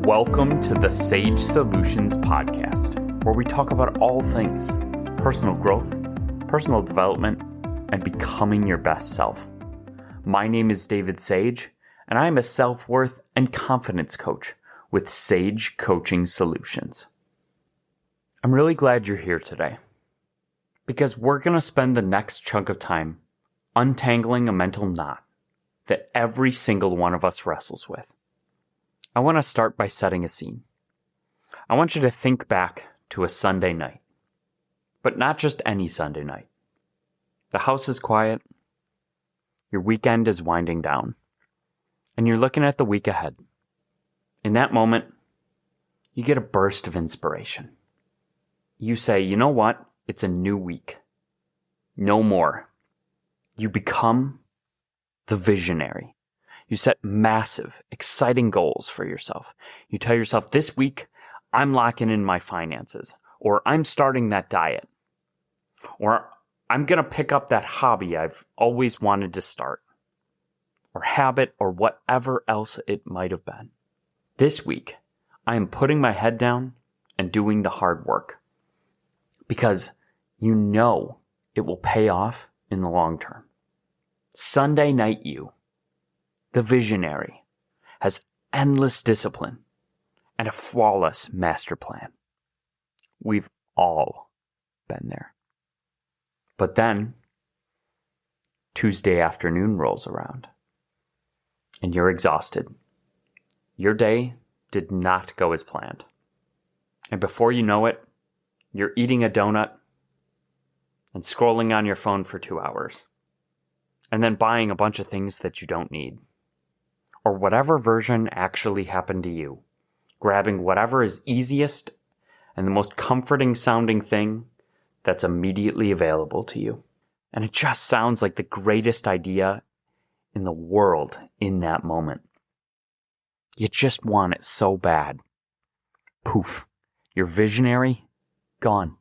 Welcome to the Sage Solutions podcast, where we talk about all things personal growth, personal development, and becoming your best self. My name is David Sage, and I am a self-worth and confidence coach with Sage Coaching Solutions. I'm really glad you're here today, because we're going to spend the next chunk of time untangling a mental knot that every single one of us wrestles with. I want to start by setting a scene. I want you to think back to a Sunday night, but not just any Sunday night. The house is quiet, your weekend is winding down, and you're looking at the week ahead. In that moment, you get a burst of inspiration. You say, you know what? It's a new week. No more. You become the visionary. You set massive, exciting goals for yourself. You tell yourself, this week, I'm locking in my finances, or I'm starting that diet, or I'm going to pick up that hobby I've always wanted to start, or habit, or whatever else it might have been. This week, I am putting my head down and doing the hard work, because you know it will pay off in the long term. Sunday night you, the visionary, has endless discipline and a flawless master plan. We've all been there. But then, Tuesday afternoon rolls around, and you're exhausted. Your day did not go as planned. And before you know it, you're eating a donut and scrolling on your phone for 2 hours, and then buying a bunch of things that you don't need. Or whatever version actually happened to you, grabbing whatever is easiest and the most comforting sounding thing that's immediately available to you. And it just sounds like the greatest idea in the world in that moment. You just want it so bad. Poof, your visionary, gone.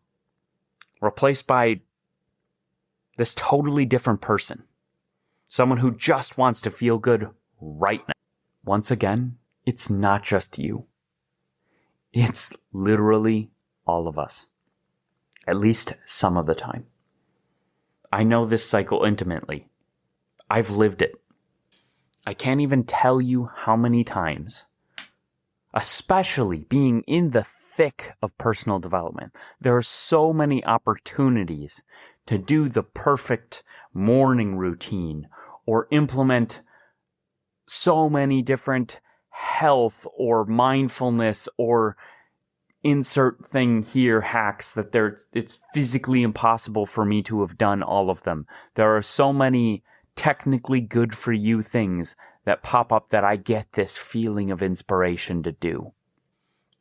Replaced by this totally different person. Someone who just wants to feel good right now. Once again, it's not just you. It's literally all of us. At least some of the time. I know this cycle intimately. I've lived it. I can't even tell you how many times, especially being in the thick of personal development, there are so many opportunities to do the perfect morning routine or implement so many different health or mindfulness or insert thing here hacks that it's physically impossible for me to have done all of them. There are so many technically good for you things that pop up that I get this feeling of inspiration to do.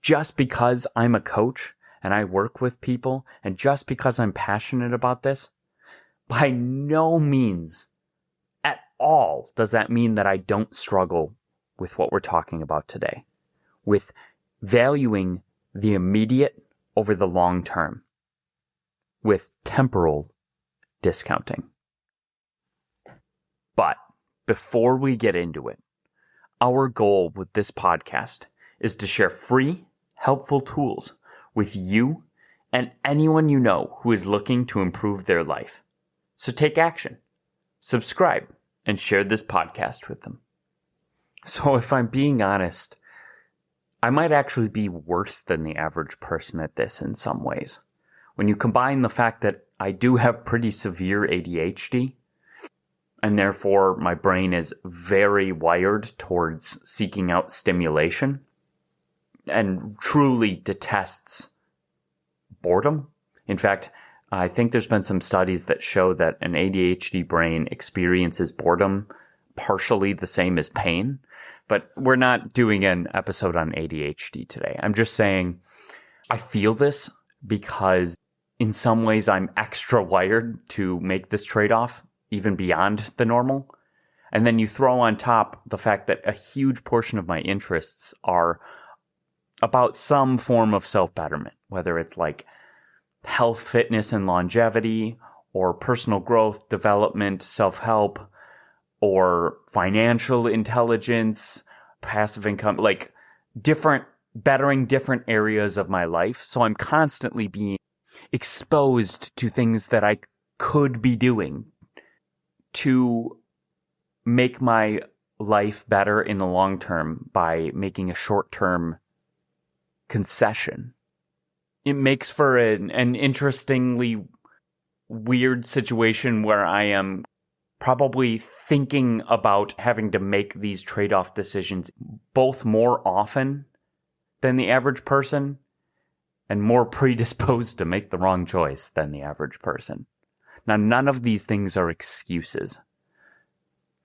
Just because I'm a coach and I work with people, and just because I'm passionate about this, by no means at all does that mean that I don't struggle with what we're talking about today, with valuing the immediate over the long term, with temporal discounting. But before we get into it, our goal with this podcast is to share free, helpful tools with you and anyone you know who is looking to improve their life. So take action, subscribe, and share this podcast with them. So if I'm being honest, I might actually be worse than the average person at this in some ways. When you combine the fact that I do have pretty severe ADHD, and therefore my brain is very wired towards seeking out stimulation, and truly detests boredom. In fact, I think there's been some studies that show that an ADHD brain experiences boredom partially the same as pain. But we're not doing an episode on ADHD today. I'm just saying I feel this because in some ways I'm extra wired to make this trade-off even beyond the normal. And then you throw on top the fact that a huge portion of my interests are about some form of self-betterment, whether it's like health, fitness, and longevity, or personal growth, development, self-help, or financial intelligence, passive income, like different bettering different areas of my life. So I'm constantly being exposed to things that I could be doing to make my life better in the long term by making a short-term concession. It makes for an interestingly weird situation where I am probably thinking about having to make these trade-off decisions both more often than the average person and more predisposed to make the wrong choice than the average person. Now, none of these things are excuses.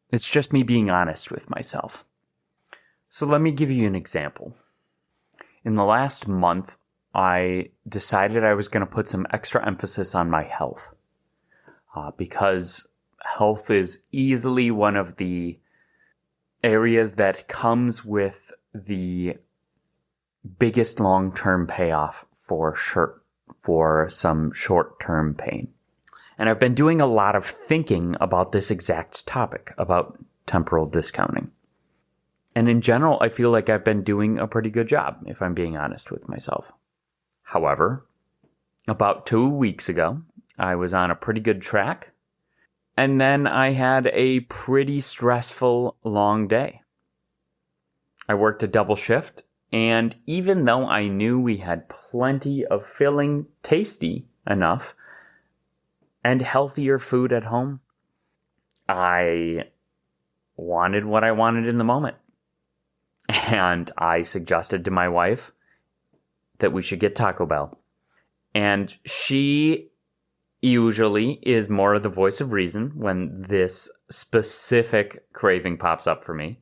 It's just me being honest with myself. So let me give you an example. In the last month, I decided I was going to put some extra emphasis on my health because health is easily one of the areas that comes with the biggest long-term payoff for some short-term pain. And I've been doing a lot of thinking about this exact topic, about temporal discounting. And in general, I feel like I've been doing a pretty good job, if I'm being honest with myself. However, about 2 weeks ago, I was on a pretty good track. And then I had a pretty stressful long day. I worked a double shift. And even though I knew we had plenty of filling, tasty enough, and healthier food at home, I wanted what I wanted in the moment. And I suggested to my wife that we should get Taco Bell. And she usually is more of the voice of reason when this specific craving pops up for me.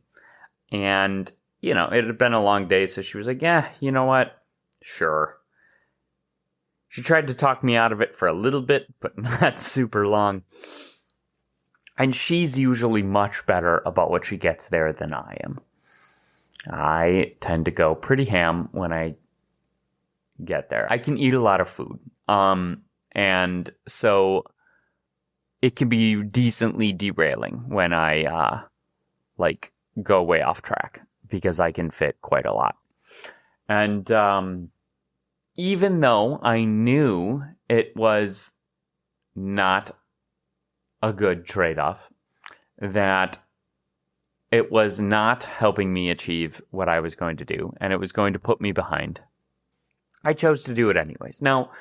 And, it had been a long day, so she was like, yeah, you know what? Sure. She tried to talk me out of it for a little bit, but not super long. And she's usually much better about what she gets there than I am. I tend to go pretty ham when I get there. I can eat a lot of food. And so it can be decently derailing when I, go way off track because I can fit quite a lot. And, even though I knew it was not a good trade-off, that it was not helping me achieve what I was going to do, and it was going to put me behind, I chose to do it anyways. Now,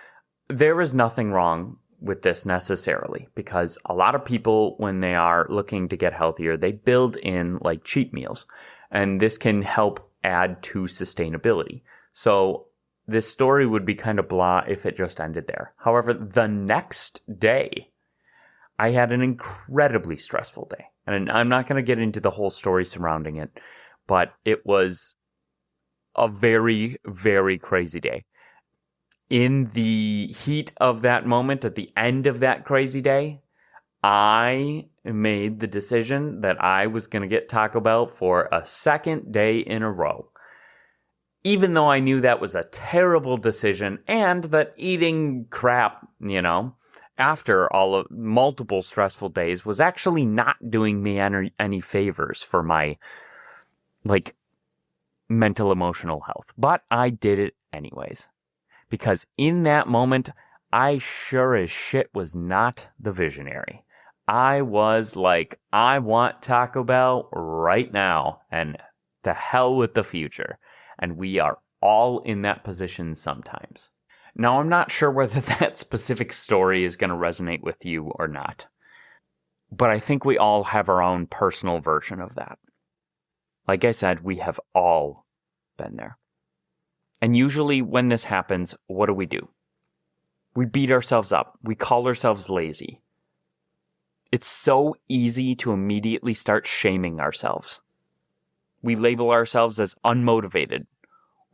there is nothing wrong with this necessarily, because a lot of people, when they are looking to get healthier, they build in cheat meals, and this can help add to sustainability. So this story would be kind of blah if it just ended there. However, the next day, I had an incredibly stressful day. And I'm not going to get into the whole story surrounding it, but it was a very, very crazy day. In the heat of that moment, at the end of that crazy day, I made the decision that I was going to get Taco Bell for a second day in a row. Even though I knew that was a terrible decision and that eating crap, after all of multiple stressful days was actually not doing me any favors for my, mental emotional health. But I did it anyways. Because in that moment, I sure as shit was not the visionary. I was like, I want Taco Bell right now, and to hell with the future. And we are all in that position sometimes. Now, I'm not sure whether that specific story is going to resonate with you or not. But I think we all have our own personal version of that. Like I said, we have all been there. And usually when this happens, what do? We beat ourselves up. We call ourselves lazy. It's so easy to immediately start shaming ourselves. We label ourselves as unmotivated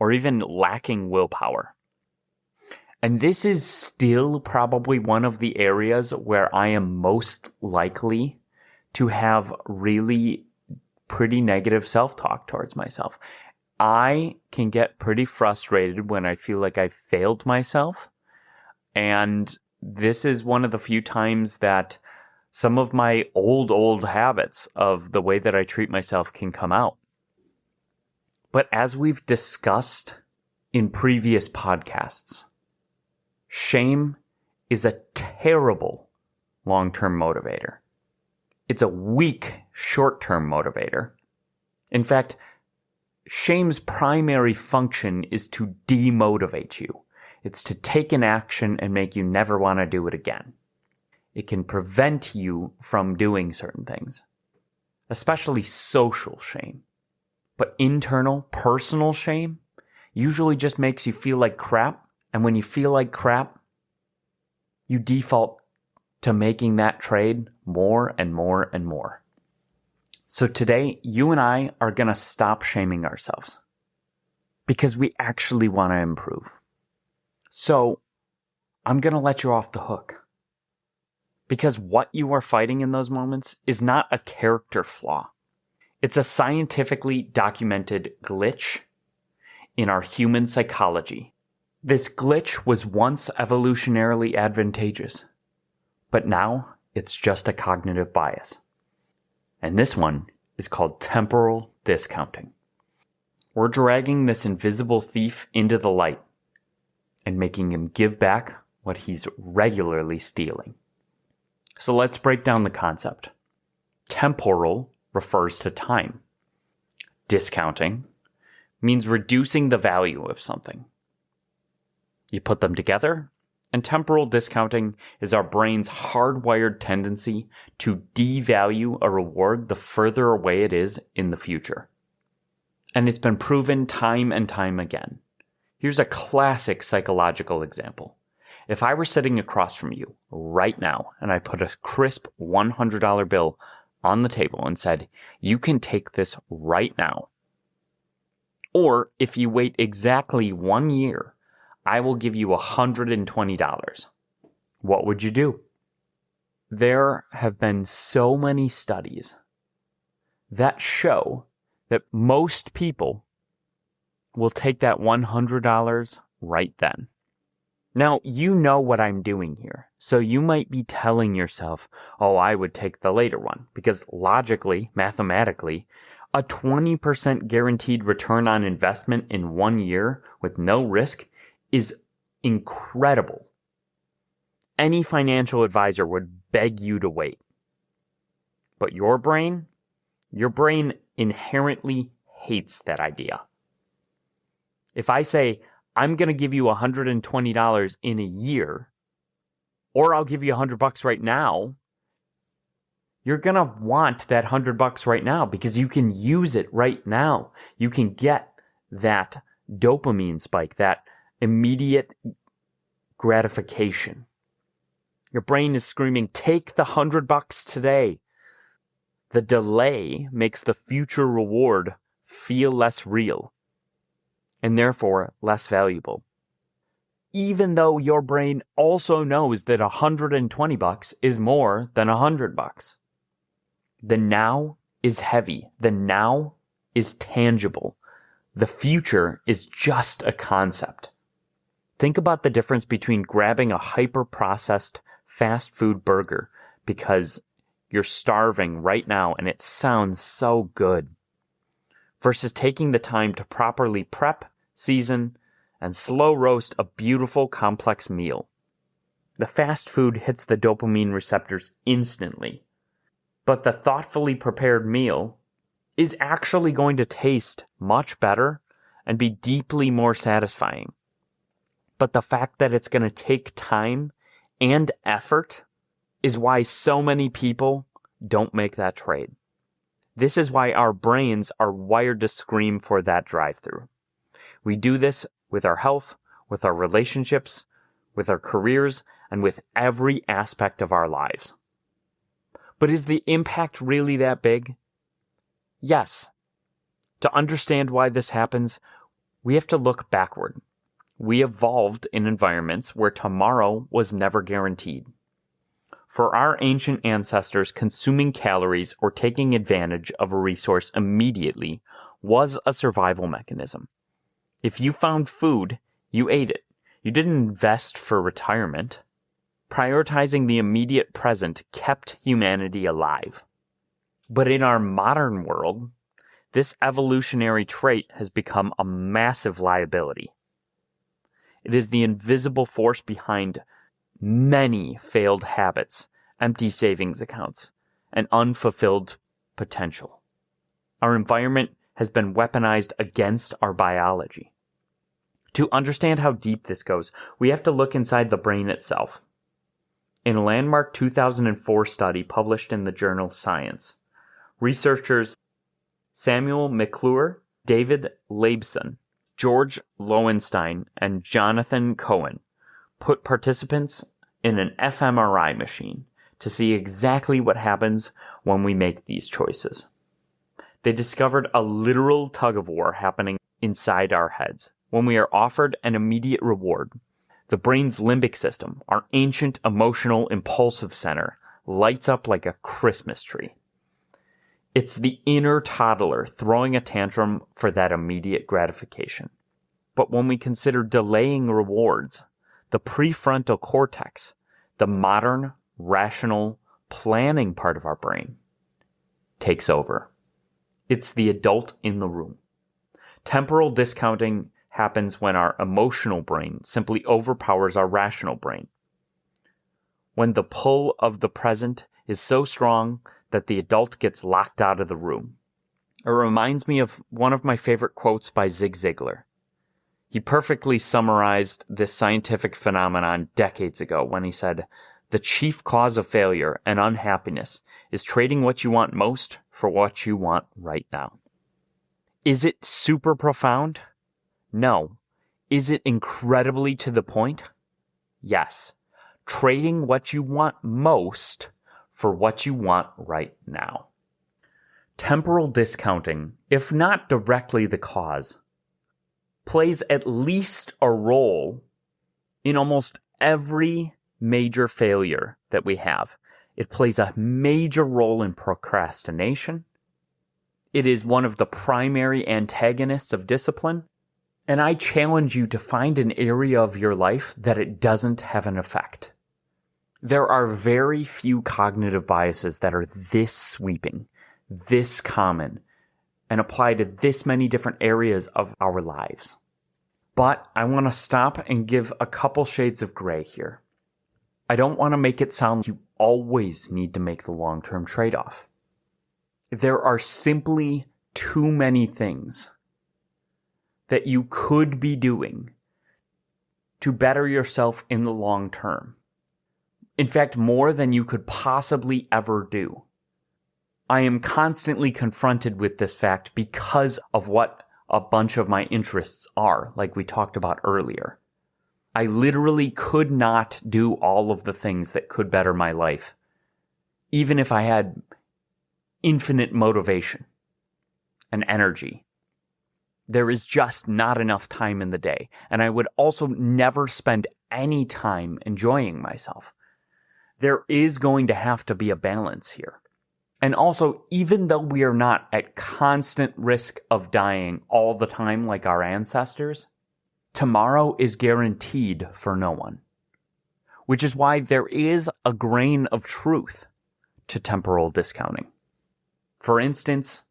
or even lacking willpower. And this is still probably one of the areas where I am most likely to have really pretty negative self-talk towards myself. I can get pretty frustrated when I feel like I've failed myself. And this is one of the few times that some of my old habits of the way that I treat myself can come out. But as we've discussed in previous podcasts, shame is a terrible long-term motivator. It's a weak short-term motivator. In fact, shame's primary function is to demotivate you. It's to take an action and make you never want to do it again. It can prevent you from doing certain things, especially social shame. But internal, personal shame usually just makes you feel like crap. And when you feel like crap, you default to making that trade more and more and more. So today, you and I are going to stop shaming ourselves because we actually want to improve. So I'm going to let you off the hook because what you are fighting in those moments is not a character flaw. It's a scientifically documented glitch in our human psychology. This glitch was once evolutionarily advantageous, but now it's just a cognitive bias. And this one is called temporal discounting. We're dragging this invisible thief into the light and making him give back what he's regularly stealing. So let's break down the concept. Temporal refers to time. Discounting means reducing the value of something. You put them together, and temporal discounting is our brain's hardwired tendency to devalue a reward the further away it is in the future. And it's been proven time and time again. Here's a classic psychological example. If I were sitting across from you right now and I put a crisp $100 bill on the table and said, you can take this right now. Or if you wait exactly 1 year, I will give you $120. What would you do? There have been so many studies that show that most people will take that $100 right then. Now, you know what I'm doing here, so you might be telling yourself, oh, I would take the later one, because logically, mathematically, a 20% guaranteed return on investment in 1 year with no risk is incredible. Any financial advisor would beg you to wait. But your brain inherently hates that idea. If I say, I'm going to give you $120 in a year, or I'll give you $100 right now, you're going to want that $100 right now because you can use it right now. You can get that dopamine spike, that immediate gratification. Your brain is screaming, take the $100 today. The delay makes the future reward feel less real and therefore less valuable. Even though your brain also knows that $120 is more than $100. The now is heavy. The now is tangible. The future is just a concept. Think about the difference between grabbing a hyper-processed fast food burger because you're starving right now and it sounds so good, versus taking the time to properly prep, season, and slow roast a beautiful, complex meal. The fast food hits the dopamine receptors instantly, but the thoughtfully prepared meal is actually going to taste much better and be deeply more satisfying. But the fact that it's going to take time and effort is why so many people don't make that trade. This is why our brains are wired to scream for that drive-through. We do this with our health, with our relationships, with our careers, and with every aspect of our lives. But is the impact really that big? Yes. To understand why this happens, we have to look backward. We evolved in environments where tomorrow was never guaranteed. For our ancient ancestors, consuming calories or taking advantage of a resource immediately was a survival mechanism. If you found food, you ate it. You didn't invest for retirement. Prioritizing the immediate present kept humanity alive. But in our modern world, this evolutionary trait has become a massive liability. It is the invisible force behind many failed habits, empty savings accounts, and unfulfilled potential. Our environment has been weaponized against our biology. To understand how deep this goes, we have to look inside the brain itself. In a landmark 2004 study published in the journal Science, researchers Samuel McClure, David Leibson, George Lowenstein, and Jonathan Cohen put participants in an fMRI machine to see exactly what happens when we make these choices. They discovered a literal tug-of-war happening inside our heads. When we are offered an immediate reward, the brain's limbic system, our ancient emotional impulsive center, lights up like a Christmas tree. It's the inner toddler throwing a tantrum for that immediate gratification. But when we consider delaying rewards, the prefrontal cortex, the modern, rational, planning part of our brain, takes over. It's the adult in the room. Temporal discounting happens when our emotional brain simply overpowers our rational brain. When the pull of the present is so strong that the adult gets locked out of the room. It reminds me of one of my favorite quotes by Zig Ziglar. He perfectly summarized this scientific phenomenon decades ago when he said, "The chief cause of failure and unhappiness is trading what you want most for what you want right now." Is it super profound? No. Is it incredibly to the point? Yes. Trading what you want most for what you want right now. Temporal discounting, if not directly the cause, plays at least a role in almost every major failure that we have. It plays a major role in procrastination. It is one of the primary antagonists of discipline. And I challenge you to find an area of your life that it doesn't have an effect. There are very few cognitive biases that are this sweeping, this common, and apply to this many different areas of our lives. But I want to stop and give a couple shades of gray here. I don't want to make it sound like you always need to make the long-term trade-off. There are simply too many things that you could be doing to better yourself in the long term. In fact, more than you could possibly ever do. I am constantly confronted with this fact because of what a bunch of my interests are, like we talked about earlier. I literally could not do all of the things that could better my life, even if I had infinite motivation and energy. There is just not enough time in the day, and I would also never spend any time enjoying myself. There is going to have to be a balance here. And also, even though we are not at constant risk of dying all the time like our ancestors, tomorrow is guaranteed for no one. Which is why there is a grain of truth to temporal discounting. For instance,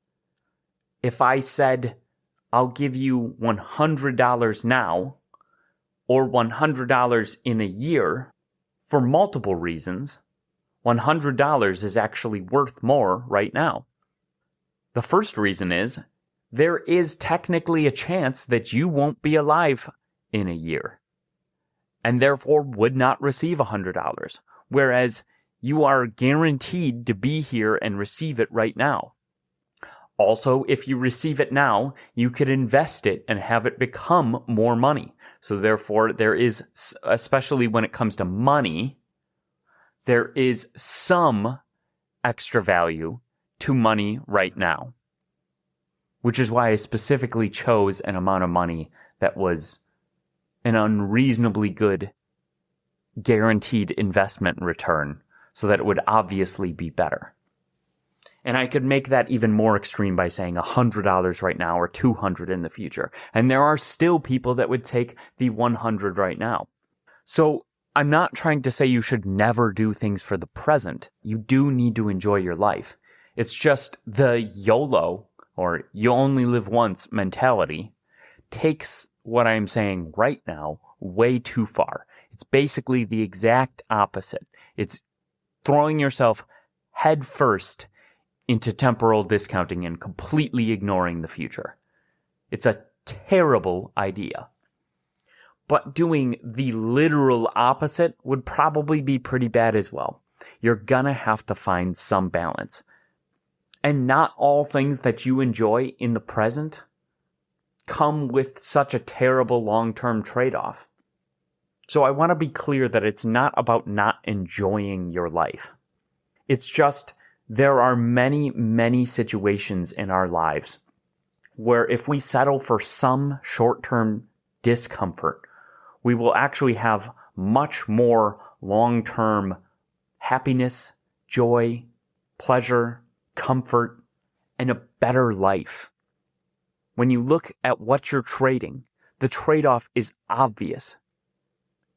if I said, I'll give you $100 now, or $100 in a year, for multiple reasons, $100 is actually worth more right now. The first reason is, there is technically a chance that you won't be alive in a year, and therefore would not receive $100, whereas you are guaranteed to be here and receive it right now. Also, if you receive it now, you could invest it and have it become more money. So therefore, there is, especially when it comes to money, there is some extra value to money right now. Which is why I specifically chose an amount of money that was an unreasonably good guaranteed investment return, so that it would obviously be better. And I could make that even more extreme by saying $100 right now or $200 in the future. And there are still people that would take the $100 right now. So I'm not trying to say you should never do things for the present. You do need to enjoy your life. It's just the YOLO, or you only live once mentality, takes what I'm saying right now way too far. It's basically the exact opposite. It's throwing yourself head first into temporal discounting and completely ignoring the future. It's a terrible idea. But doing the literal opposite would probably be pretty bad as well. You're gonna have to find some balance. And not all things that you enjoy in the present come with such a terrible long-term trade-off. So I want to be clear that it's not about not enjoying your life. It's just there are many, many situations in our lives where if we settle for some short-term discomfort, we will actually have much more long-term happiness, joy, pleasure, comfort, and a better life. When you look at what you're trading, the trade-off is obvious.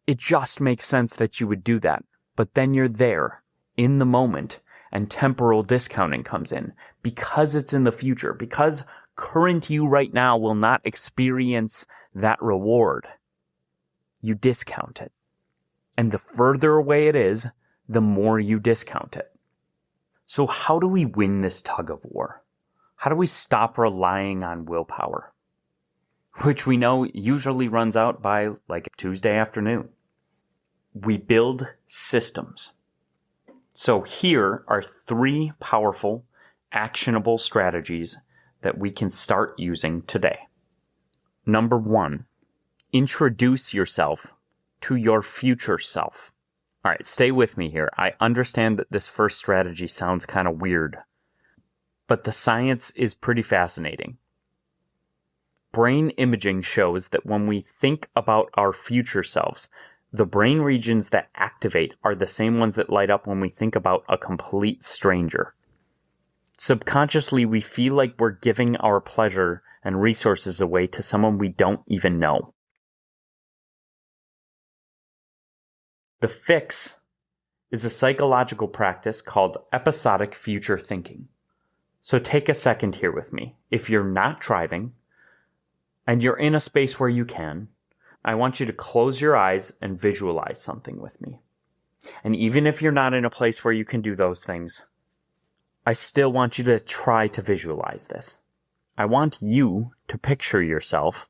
It just makes sense that you would do that. But then you're there, in the moment, and temporal discounting comes in. Because it's in the future, because current you right now will not experience that reward, you discount it. And the further away it is, the more you discount it. So how do we win this tug of war? How do we stop relying on willpower? Which we know usually runs out by like Tuesday afternoon. We build systems. So here are 3 powerful, actionable strategies that we can start using today. Number 1, introduce yourself to your future self. All right, stay with me here. I understand that this first strategy sounds kind of weird, but the science is pretty fascinating. Brain imaging shows that when we think about our future selves, the brain regions that activate are the same ones that light up when we think about a complete stranger. Subconsciously, we feel like we're giving our pleasure and resources away to someone we don't even know. The fix is a psychological practice called episodic future thinking. So take a second here with me. If you're not driving and you're in a space where you can, I want you to close your eyes and visualize something with me. And even if you're not in a place where you can do those things, I still want you to try to visualize this. I want you to picture yourself,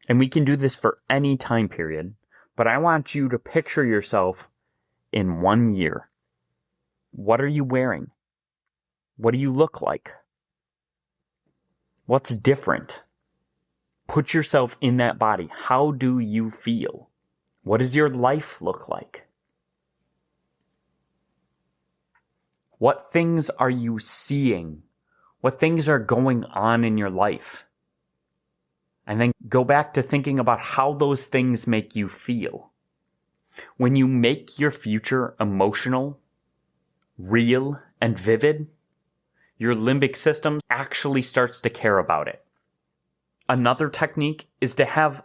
and we can do this for any time period, but I want you to picture yourself in 1 year. What are you wearing? What do you look like? What's different? Put yourself in that body. How do you feel? What does your life look like? What things are you seeing? What things are going on in your life? And then go back to thinking about how those things make you feel. When you make your future emotional, real, and vivid, your limbic system actually starts to care about it. Another technique is to have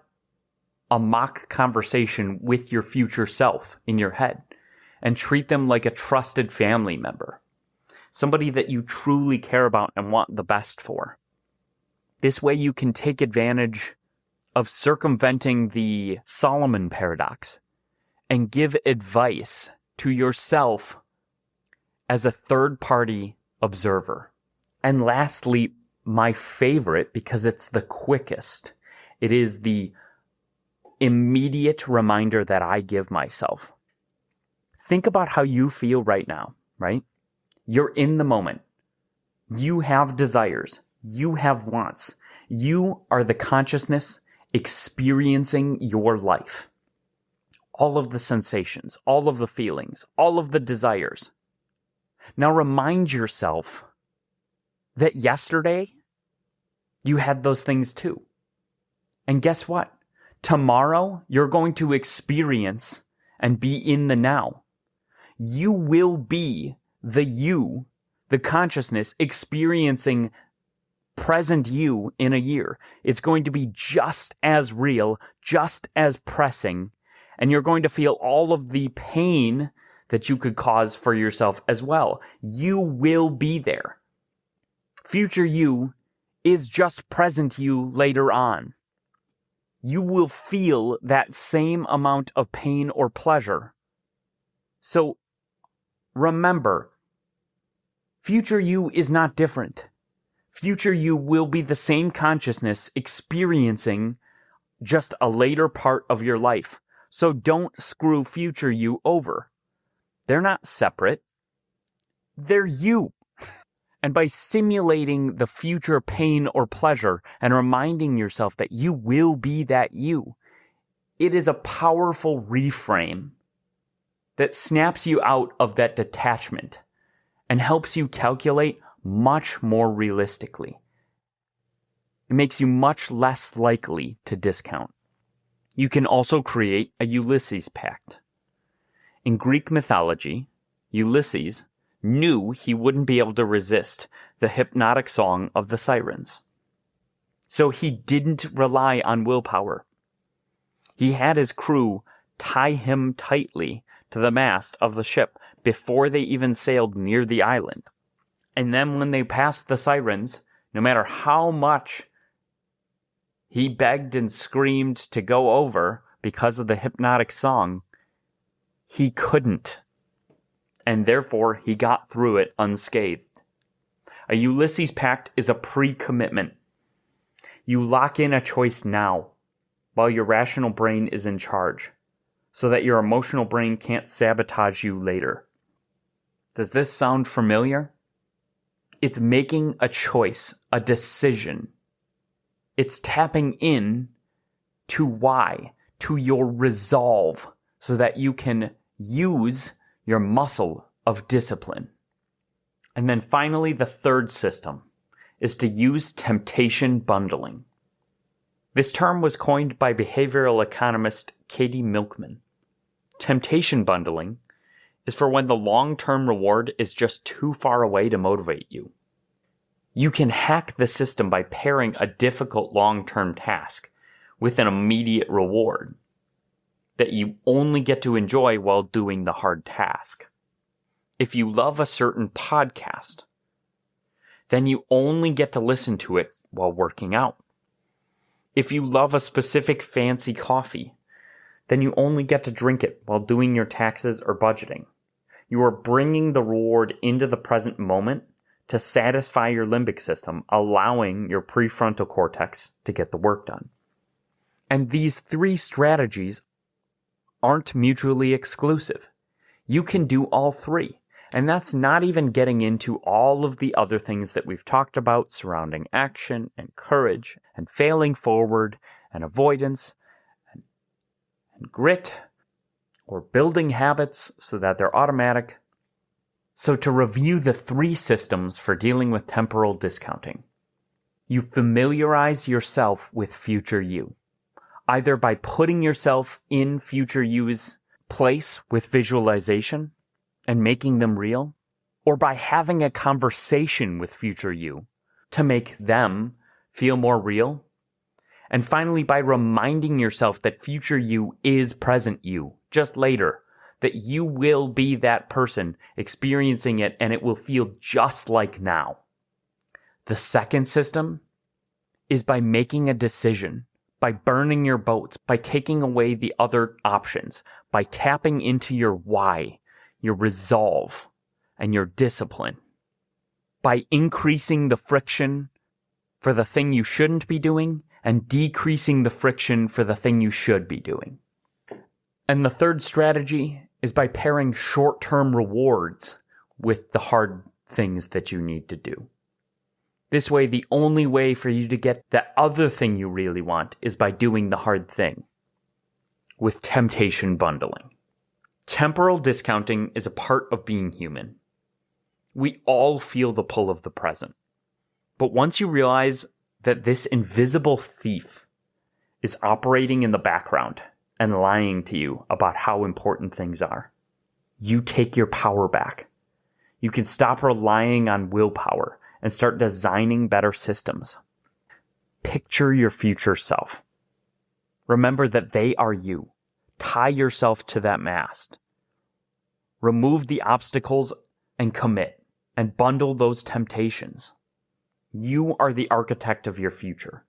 a mock conversation with your future self in your head and treat them like a trusted family member, somebody that you truly care about and want the best for. This way you can take advantage of circumventing the Solomon paradox and give advice to yourself as a third-party observer. And lastly, my favorite, because it's the quickest, it is the immediate reminder that I give myself. Think about how you feel right now, right? You're in the moment. You have desires. You have wants. You are the consciousness experiencing your life. All of the sensations, all of the feelings, all of the desires. Now remind yourself that yesterday you had those things too. And guess what? Tomorrow you're going to experience and be in the now. You will be the you, the consciousness experiencing present you in a year. It's going to be just as real, just as pressing, and you're going to feel all of the pain that you could cause for yourself as well. You will be there. Future you is just present you later on. you will feel that same amount of pain or pleasure. So remember, future you is not different. Future you will be the same consciousness experiencing just a later part of your life. So don't screw future you over. They're not separate. They're you. And by simulating the future pain or pleasure and reminding yourself that you will be that you, it is a powerful reframe that snaps you out of that detachment and helps you calculate much more realistically. It makes you much less likely to discount. You can also create a Ulysses pact. In Greek mythology, Ulysses knew he wouldn't be able to resist the hypnotic song of the sirens. So he didn't rely on willpower. He had his crew tie him tightly to the mast of the ship before they even sailed near the island. And then when they passed the sirens, no matter how much he begged and screamed to go over because of the hypnotic song, he couldn't. And therefore, he got through it unscathed. A Ulysses pact is a pre-commitment. You lock in a choice now, while your rational brain is in charge, so that your emotional brain can't sabotage you later. Does this sound familiar? It's making a choice, a decision. It's tapping in to why, to your resolve, so that you can use your muscle of discipline. And then finally, the third system is to use temptation bundling. This term was coined by behavioral economist Katie Milkman. Temptation bundling is for when the long-term reward is just too far away to motivate you. You can hack the system by pairing a difficult long-term task with an immediate reward that you only get to enjoy while doing the hard task. If you love a certain podcast, then you only get to listen to it while working out. If you love a specific fancy coffee, then you only get to drink it while doing your taxes or budgeting. You are bringing the reward into the present moment to satisfy your limbic system, allowing your prefrontal cortex to get the work done. And these three strategies aren't mutually exclusive. You can do all three. And that's not even getting into all of the other things that we've talked about surrounding action and courage and failing forward and avoidance and grit or building habits so that they're automatic. So to review the three systems for dealing with temporal discounting, you familiarize yourself with future you, either by putting yourself in future you's place with visualization and making them real, or by having a conversation with future you to make them feel more real, and finally by reminding yourself that future you is present you, just later, that you will be that person experiencing it and it will feel just like now. The second system is by making a decision, by burning your boats, by taking away the other options, by tapping into your why, your resolve, and your discipline, by increasing the friction for the thing you shouldn't be doing and decreasing the friction for the thing you should be doing. And the third strategy is by pairing short-term rewards with the hard things that you need to do. This way, the only way for you to get the other thing you really want is by doing the hard thing, with temptation bundling. Temporal discounting is a part of being human. We all feel the pull of the present. But once you realize that this invisible thief is operating in the background and lying to you about how important things are, you take your power back. You can stop relying on willpower and start designing better systems. Picture your future self. Remember that they are you. Tie yourself to that mast. Remove the obstacles and commit, and bundle those temptations. You are the architect of your future.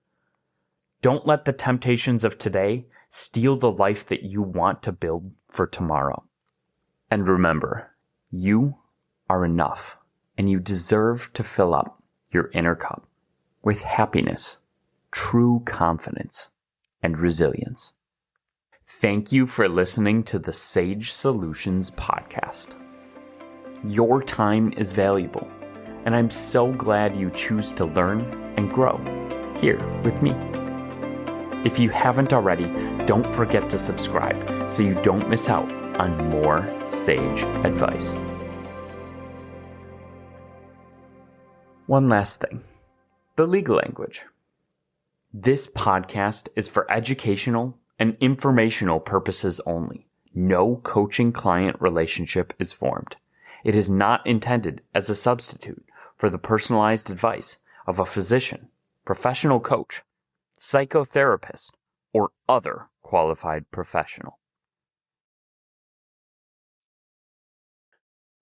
Don't let the temptations of today steal the life that you want to build for tomorrow. And remember, you are enough, and you deserve to fill up your inner cup with happiness, true confidence, and resilience. Thank you for listening to the Sage Solutions podcast. Your time is valuable, and I'm so glad you choose to learn and grow here with me. If you haven't already, don't forget to subscribe so you don't miss out on more sage advice. One last thing, the legal language. This podcast is for educational and informational purposes only. No coaching-client relationship is formed. It is not intended as a substitute for the personalized advice of a physician, professional coach, psychotherapist, or other qualified professional.